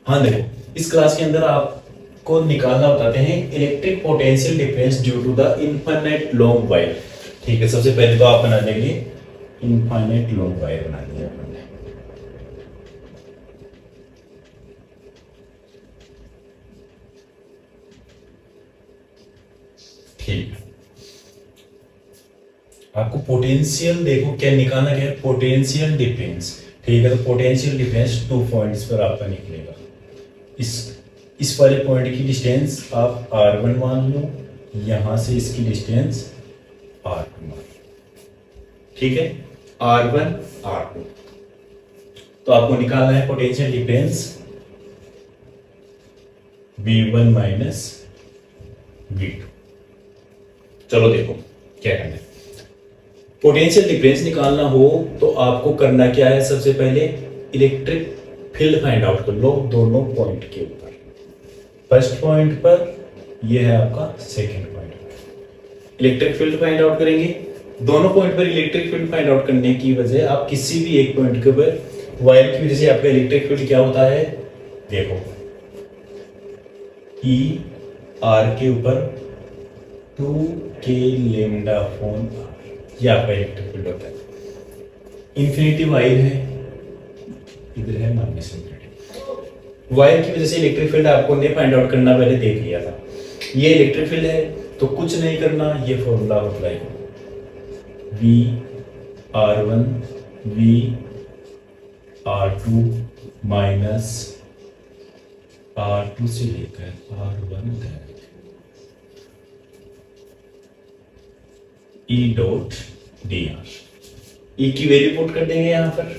हाँ देखो, इस क्लास के अंदर आपको निकालना बताते हैं electric potential difference due to the infinite long wire. ठीक है, सबसे पहले तो आप बना लेंगे इनफाइनाइट लॉन्ग वायर बना लिया आपने। ठीक है, आपको पोटेंशियल देखो क्या निकालना, क्या है पोटेंशियल डिफरेंस। ठीक है, तो पोटेंशियल डिफरेंस 2 पॉइंट्स पर आपका निकलेगा। इस इस वाले पॉइंट की डिस्टेंस आप r1 मान लो, यहां से इसकी डिस्टेंस r2 मान लो। ठीक है, r1 r2। तो आपको निकालना है potential difference v1 minus v2। चलो देखो क्या करना है। पोटेंशियल डिफरेंस निकालना हो तो आपको करना क्या है, सबसे पहले इलेक्ट्रिक फील्ड फाइंड आउट कर लो दोनों पॉइंट के ऊपर। फर्स्ट पॉइंट पर यह है आपका, सेकंड पॉइंट पर इलेक्ट्रिक फील्ड फाइंड आउट करेंगे। दोनों पॉइंट पर इलेक्ट्रिक फील्ड फाइंड आउट करने की वजह, आप किसी भी एक पॉइंट के ऊपर वायर की वजह से आपका इलेक्ट्रिक फील्ड क्या होता है, देखो ई आर के ऊपर 2k लेमडा फोन, ये आपका इलेक्ट्रिक फील्ड होता है। इंफिनिटी वायर है, इधर है माइनस इंफिनिटी। वायर की वजह से इलेक्ट्रिक फील्ड आपको ने फाइंड आउट करना पहले देख लिया था। ये इलेक्ट्रिक फील्ड है तो कुछ नहीं करना, ये फॉर्मूला अप्लाई करो, V R one V R two minus R two से लेकर आर वन तक E dot D R. E की वैल्यू पुट कर देंगे यहां पर,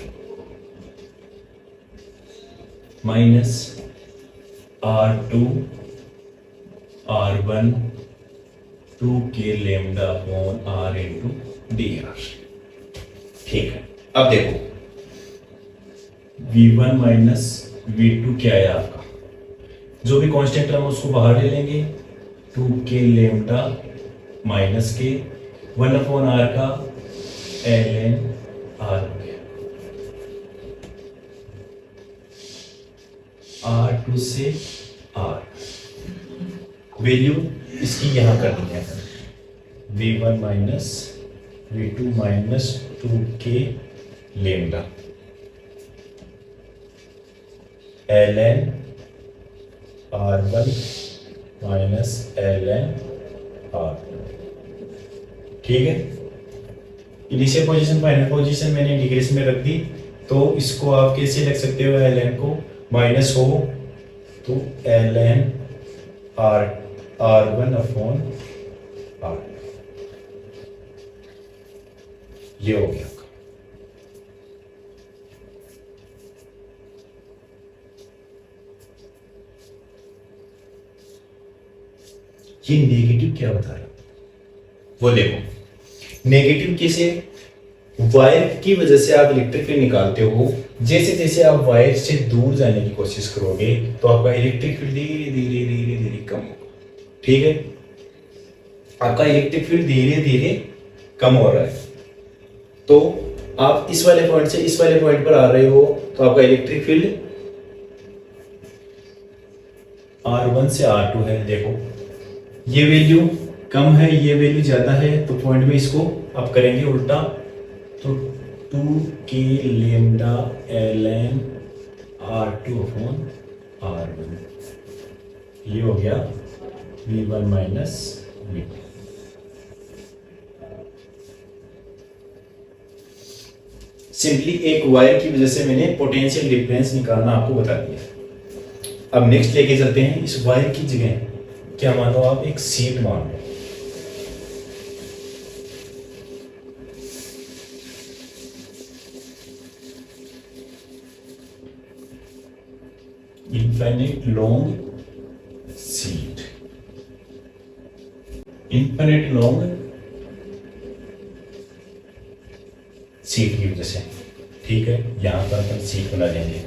minus R2 R1 2k lambda upon R into D R. ठीक है, अब देखो V1 माइनस V2 क्या है आपका, जो भी कांस्टेंट टर्म उसको बाहर ले लेंगे, 2k लेमडा माइनस के 1 अपॉन R का ln R हो गया, R2 से R। वैल्यू इसकी यहां कर दी है, V1 minus V2 minus 2k lambda ln R1 minus ln R2। ठीक है, इनिशियल पोजीशन फाइनल पोजीशन मैंने डिग्रीज में रख दी, तो इसको आप कैसे लिख सकते हो, ln को माइनस हो तो ln R1 अपॉन R। ये हो गया आपका। ये नेगेटिव क्या बता रहा, वो देखो नेगेटिव कैसे, वायर की वजह से आप इलेक्ट्रिक फील्ड निकालते हो, जैसे जैसे आप वायर से दूर जाने की कोशिश करोगे तो आपका इलेक्ट्रिक फील्ड धीरे धीरे धीरे धीरे कम होगा। ठीक है, आपका इलेक्ट्रिक फील्ड धीरे धीरे कम हो रहा है, तो आप इस वाले पॉइंट से इस वाले पॉइंट पर आ रहे हो तो आपका इलेक्ट्रिक फील्ड R1 से R2 है। देखो ये वैल्यू कम है, ये वैल्यू ज्यादा है, तो पॉइंट में इसको आप करेंगे उल्टा, तो 2k lambda ln R2 upon R1, ये हो गया V1 माइनस V2। सिंपली एक वायर की वजह से मैंने पोटेंशियल डिफरेंस निकालना आपको बता दिया। अब नेक्स्ट लेके चलते हैं, इस वायर की जगह क्या मानो आप एक सीट मान लो, infinite long seat, infinite long seat की वजह से। ठीक है, यहां पर अपन सीट बना देंगे,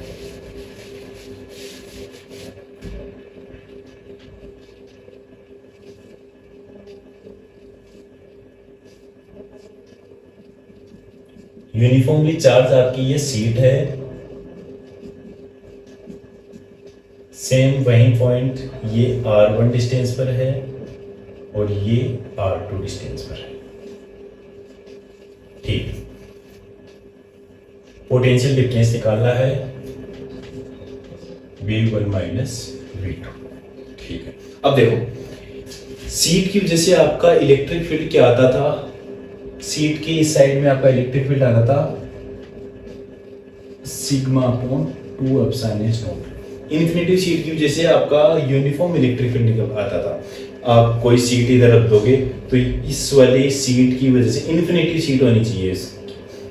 यूनिफॉर्मली चार्ज आपकी ये सीट है, सेम वही पॉइंट, ये R1 डिस्टेंस पर है और ये R2 डिस्टेंस पर है। ठीक, पोटेंशियल डिफरेंस निकालना है V1 माइनस V2। ठीक है, अब देखो सीट की वजह से आपका इलेक्ट्रिक फील्ड क्या आता था, सीट के इस साइड में आपका इलेक्ट्रिक फील्ड आता था sigma upon 2 epsilon not. Infinity seat की वजह से आपका यूनिफॉर्म इलेक्ट्रिक फील्ड निकल आता था। आप कोई सीट इधर रख दोगे तो इस वाली सीट की वजह से इन्फिनिटी सीट होनी चाहिए,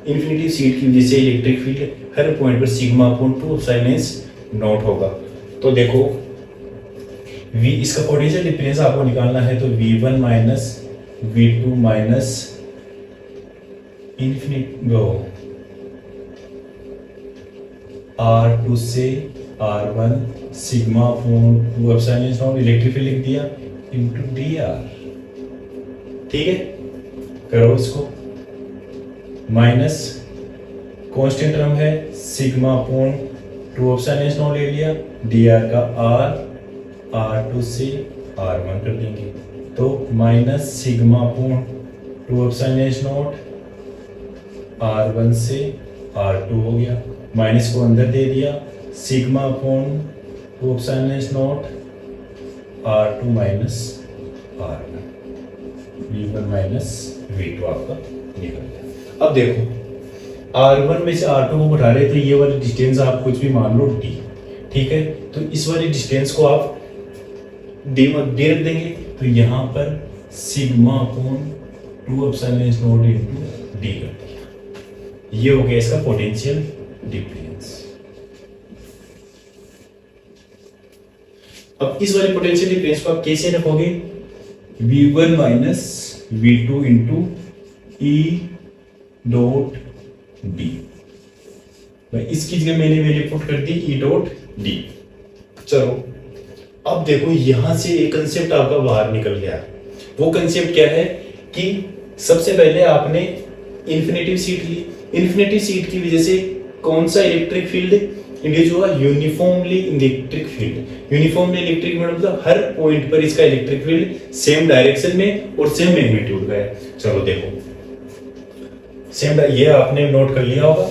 इन्फिनिटी सीट की वजह से इलेक्ट्रिक फील्ड हर पॉइंट पर सिग्मा अपॉन 2 एप्सिलॉन नॉट होगा। तो देखो V, इसका पोटेंशियल डिफरेंस आपको निकालना है, तो V1 minus V2 minus R2 से R1 sigma upon 2 epsilon not electric field लिख दिया इनटू dr। ठीक है, करो इसको, माइनस कांस्टेंट टर्म है सिग्मा अपॉन 2 एप्सिलॉन नॉट ले लिया, dr का r R2 से R1 कर देंगे, तो minus sigma upon 2 epsilon not R1 से R2 हो गया, माइनस को अंदर दे दिया, sigma upon 2 epsilon not R2 minus R1, V1 minus V2 आपका निकल गया। अब देखो R1 में से R2 को उठा रहे थे, ये वाली डिस्टेंस आप कुछ भी मान लो d। ठीक है, तो इस वाली डिस्टेंस को आप d रख देंगे, तो यहाँ पर sigma upon 2 epsilon not into d कर दिया। ये हो गया इसका पोटेंशियल डिफरेंस। अब इस वाले पोटेंशियल डिफरेंस को आप कैसे रखोगे, V1 minus V2 into E dot D। इसकी जगह मैंने वैल्यू पुट कर दी E डॉट D। चलो अब देखो यहां से एक कंसेप्ट आपका बाहर निकल गया। वो कंसेप्ट क्या है कि सबसे पहले आपने इन्फिनिटी सीट ली, इन्फिनिटी सीट की वजह से कौन सा इलेक्ट्रिक फील्ड इंड्यूस हुआ, uniformly electric field. Uniformly electric field मतलब हर पॉइंट पर इसका इलेक्ट्रिक फील्ड सेम डायरेक्शन में और सेम मैग्नीट्यूड का है। चलो देखो सेम, ये आपने नोट कर लिया होगा।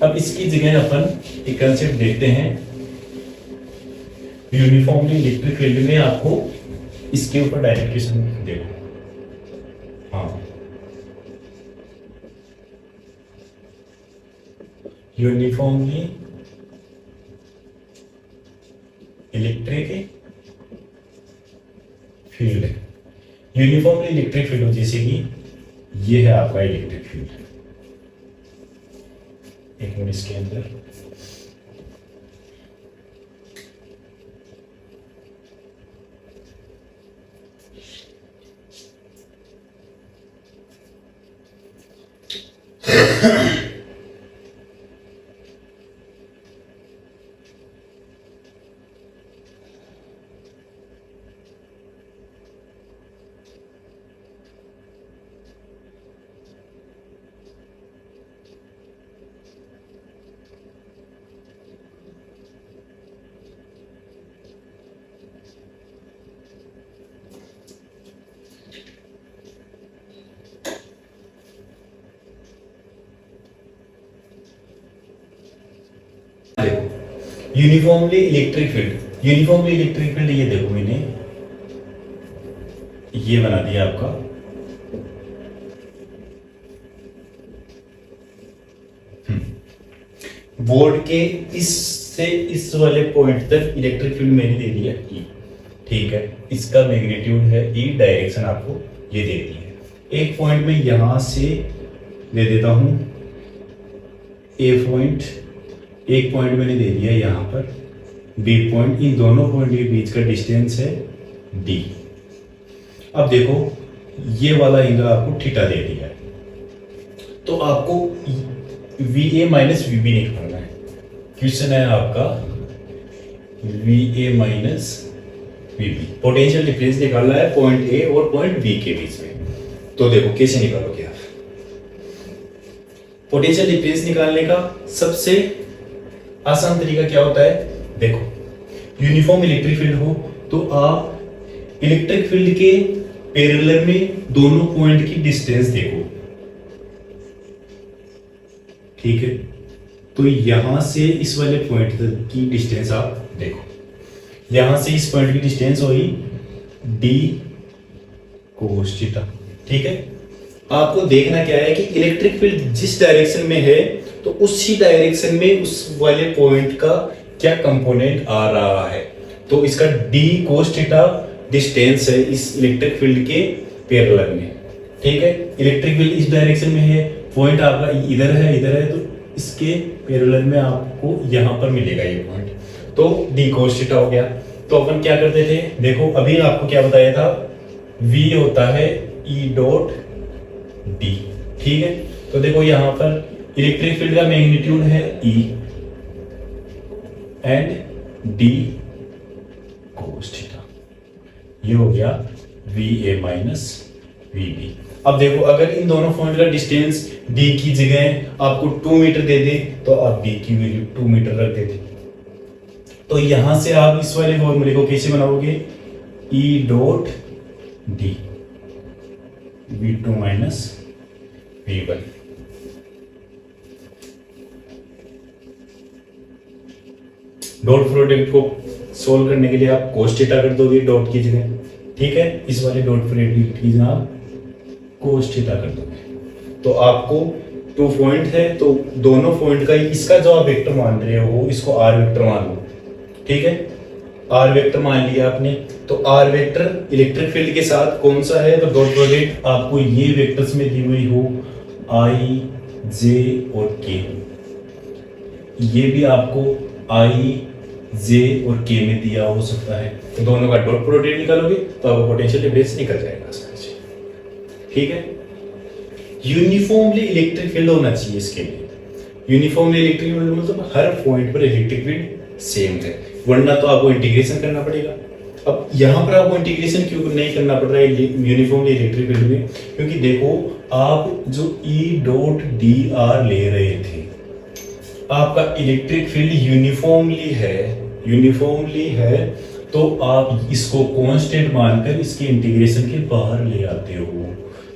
अब इसकी जगह अपन एक कंसेप्ट देखते हैं, यूनिफॉर्मली इलेक्ट्रिक फील्ड में आपको इसके ऊपर डायरेक्ट क्वेश्चन देखो। हाँ, uniformly electric field, uniformly electric field जैसे कि ये है आपका इलेक्ट्रिक फील्ड। एक मिनट, इसके अंदर uniformly electric field, uniformly electric field ये देखो मैंने ये बना दिया आपका, बोर्ड के इस से इस वाले पॉइंट तक इलेक्ट्रिक फील्ड मैंने दे दिया E। ठीक है, इसका मैग्नीट्यूड है E, डायरेक्शन आपको ये दे दी है। एक पॉइंट में यहां से दे देता हूं A पॉइंट, एक पॉइंट मैंने दे दिया यहां पर B पॉइंट, इन दोनों पॉइंट के बीच का डिस्टेंस है D। अब देखो ये वाला एंगल आपको थीटा दे दिया है, तो आपको VA माइनस VB निकालना है। क्वेश्चन है आपका VA minus VB, potential difference निकालना है पॉइंट A और पॉइंट B के बीच में। तो देखो कैसे निकालोगे आप, पोटेंशियल डिफरेंस निकालने का सबसे आसान तरीका क्या होता है, देखो यूनिफॉर्म इलेक्ट्रिक फील्ड हो तो आप इलेक्ट्रिक फील्ड के पैरेलल में दोनों पॉइंट की डिस्टेंस देखो, ठीक है। तो यहां से इस वाले पॉइंट तक की डिस्टेंस आप देखो, यहां से इस पॉइंट की डिस्टेंस हुई d cos थीटा, ठीक है। आपको देखना क्या है कि इलेक्ट्रिक फील्ड जिस डायरेक्शन में है तो उसी डायरेक्शन में उस वाले पॉइंट का क्या कंपोनेंट आ रहा है। तो इसका d cos थीटा डिस्टेंस है इस इलेक्ट्रिक फील्ड के पैरेलल में, ठीक है। इलेक्ट्रिक फील्ड इस डायरेक्शन में है, पॉइंट आपका इधर है, तो इसके पैरेलल में आपको यहां पर मिलेगा ये पॉइंट, तो d cos थीटा हो गया। तो अपन क्या करते थे, देखो अभी आपको क्या बताया था, v होता है E डॉट d, ठीक है। तो देखो यहां पर इलेक्ट्रिक फील्ड का मैग्नीट्यूड है E and d cos theta, ये हो गया VA माइनस VB। अब देखो अगर इन दोनों पॉइंट का डिस्टेंस d की जगह आपको 2 मीटर दे दे तो आप d की वैल्यू 2 मीटर रख देते। तो यहां से आप इस वाले फॉर्मूले को कैसे बनाओगे, E dot d V2 minus V1। Dot product को सोल्व करने के लिए आप cos थीटा कर दोगे डॉट की जगह, ठीक है। इस वाले डॉट प्रोडक्ट की जगह आप cos थीटा कर दोगे। तो आपको 2 पॉइंट है तो दोनों पॉइंट का इसका जो आप वेक्टर मान रहे हो इसको r वेक्टर मान लो, ठीक है। r वेक्टर मान लिया आपने, तो r वेक्टर इलेक्ट्रिक फील्ड के साथ कौन सा है, तो डॉट प्रोडक्ट आपको ये वेक्टर्स में दी हुई हो i j और k, ये भी आपको i j और k में दिया हो सकता है। तो दोनों का डॉट प्रोडक्ट निकालोगे तो आपका पोटेंशियल डिफरेंस निकल जाएगा आसानी से, ठीक है। यूनिफॉर्मली इलेक्ट्रिक फील्ड होना चाहिए इसके लिए। यूनिफॉर्मली इलेक्ट्रिक फील्ड मतलब हर पॉइंट पर इलेक्ट्रिक फील्ड सेम है, वरना तो आपको इंटीग्रेशन करना पड़ेगा। अब यहाँ पर आपको इंटीग्रेशन क्यों नहीं करना पड़ रहा है यूनिफॉर्मली इलेक्ट्रिक फील्ड में, क्योंकि देखो आप जो E डॉट डी आर ले रहे थे, आपका इलेक्ट्रिक फील्ड यूनिफॉर्मली है, तो आप इसको कांस्टेंट मानकर इसके इंटीग्रेशन के बाहर ले आते हो।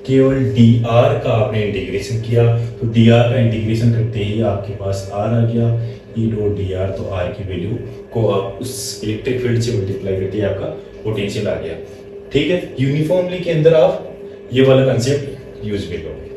केवल dr का आपने इंटीग्रेशन किया, तो dr का इंटीग्रेशन करते ही आपके पास r आ गया, E डॉट dr। तो r की वैल्यू को आप उस इलेक्ट्रिक फील्ड से मल्टीप्लाई करते ही आपका पोटेंशियल आ गया, ठीक है। यूनिफॉर्मली के अंदर आप ये वाला कंसेप्ट यूज भी करोगे।